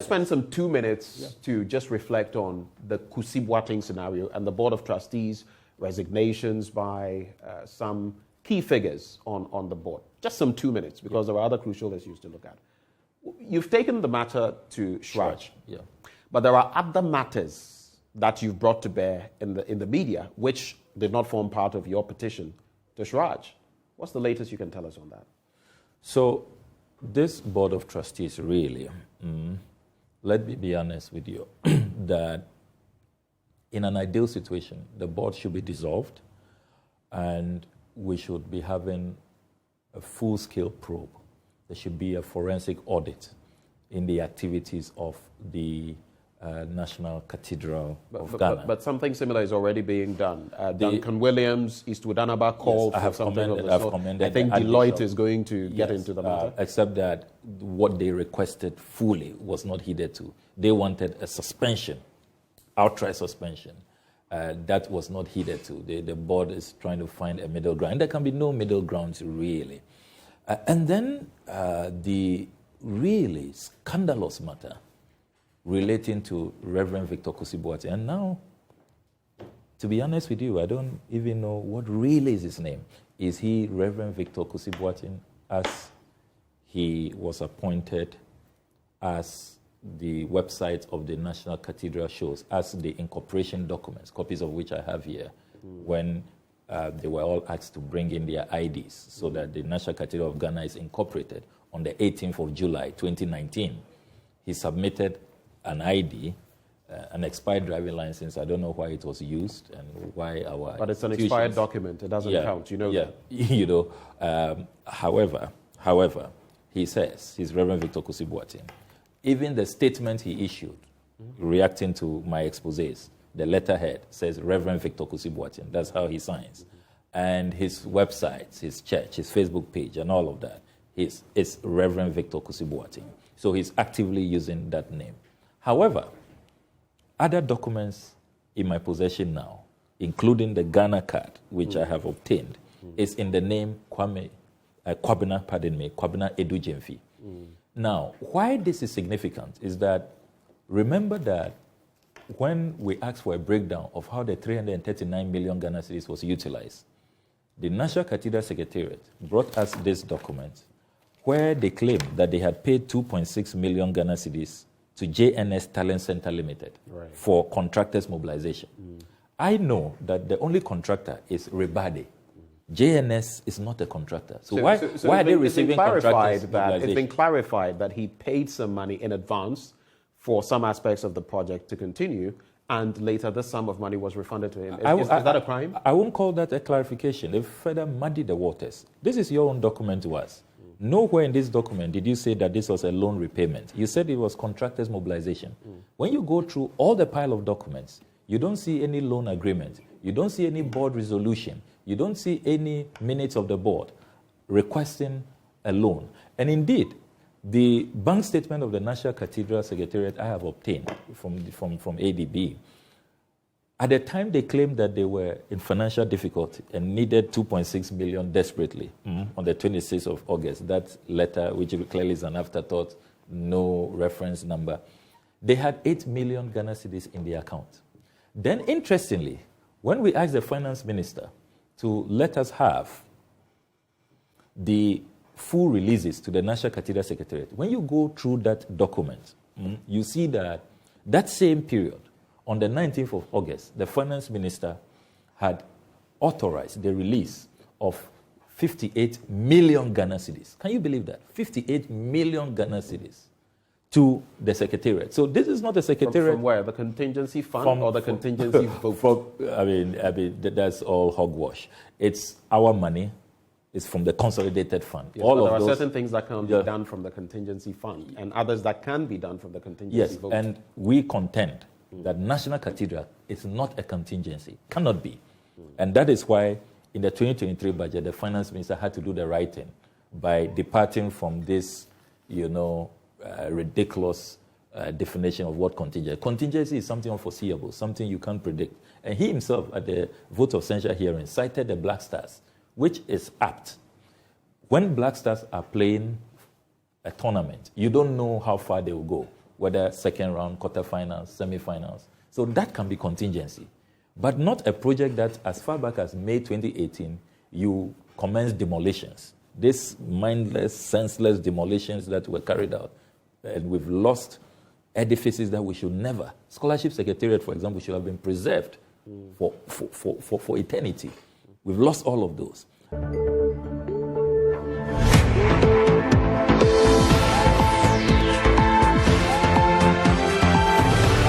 spend some 2 minutes to just reflect on the Kusi Boateng scenario and the Board of Trustees resignations by some key figures on the board. Just some 2 minutes, because there are other crucial issues to look at. You've taken the matter to Shraj, but there are other matters that you've brought to bear in the media which did not form part of your petition to Shraj. What's the latest you can tell us on that? So this Board of Trustees really, let me be honest with you, that in an ideal situation, the board should be dissolved and we should be having a full-scale probe. There should be a forensic audit in the activities of the National Cathedral of Ghana. But something similar is already being done. Duncan Williams, Eastwood Anaba called for something of the sort. I think Deloitte is going to get into the matter. Except that what they requested fully was not heeded to. They wanted a suspension, outright suspension. That was not heeded to. The board is trying to find a middle ground. There can be no middle ground, really. And then the really scandalous matter relating to Reverend Victor Kusi Boateng. And now, to be honest with you, I don't even know what really is his name. Is he Reverend Victor Kusi Boateng, as he was appointed, as the website of the National Cathedral shows, as the incorporation documents, copies of which I have here, when they were all asked to bring in their IDs so that the National Cathedral of Ghana is incorporated on the 18th of July, 2019. He submitted an ID, an expired driving license. I don't know why it was used and why our... But it's an expired document. It doesn't count. You know that. You know. However, he says, he's Reverend Victor Kusi Boateng. Even the statement he issued, reacting to my exposés, the letterhead says Reverend Victor Kusi Boateng. That's how he signs. And his websites, his church, his Facebook page, and all of that, is Reverend Victor Kusi Boateng. So he's actively using that name. However, other documents in my possession now, including the Ghana card, which I have obtained, is in the name Kwabena Edu Jemfi. Now, why this is significant is that, remember that when we asked for a breakdown of how the 339 million Ghana cedis was utilized, the National Cathedral Secretariat brought us this document where they claimed that they had paid 2.6 million Ghana cedis to JNS Talent Center Limited for contractors' mobilization. I know that the only contractor is Rebade. JNS is not a contractor. So why are they receiving contractors? It's been clarified that he paid some money in advance for some aspects of the project to continue, and later this sum of money was refunded to him. Is that a crime? I won't call that a clarification. They further muddy the waters. This is your own document to us. Nowhere in this document did you say that this was a loan repayment. You said it was contractors' mobilization. When you go through all the pile of documents, you don't see any loan agreement. You don't see any board resolution. You don't see any minutes of the board requesting a loan. And indeed, the bank statement of the National Cathedral Secretariat I have obtained from ADB, at the time they claimed that they were in financial difficulty and needed 2.6 million desperately on the 26th of August. That letter, which clearly is an afterthought, no reference number, they had 8 million Ghana cedis in their account. Then, interestingly, when we asked the finance minister to let us have the full releases to the National Cathedral Secretariat, when you go through that document, you see that that same period, on the 19th of August, the finance minister had authorized the release of 58 million Ghana cedis. Can you believe that? 58 million Ghana cedis to the secretariat. So this is not a secretariat. From where? The contingency fund or the contingency vote? I mean, that's all hogwash. It's our money. It's from the consolidated fund. Yes, there are certain things that can be done from the contingency fund and others that can be done from the contingency vote. Yes, and we contend that National Cathedral is not a contingency, cannot be. And that is why in the 2023 budget, the finance minister had to do the right thing by departing from this, ridiculous definition of what contingency. Contingency is something unforeseeable, something you can't predict. And he himself, at the vote of censure hearing, cited the Black Stars, which is apt. When Black Stars are playing a tournament, you don't know how far they will go. whether second round, quarterfinals, semi-finals. So that can be contingency. But not a project that, as far back as May 2018, you commence demolitions. These mindless, senseless demolitions that were carried out. And we've lost edifices that we should never. Scholarship Secretariat, for example, should have been preserved for eternity. We've lost all of those.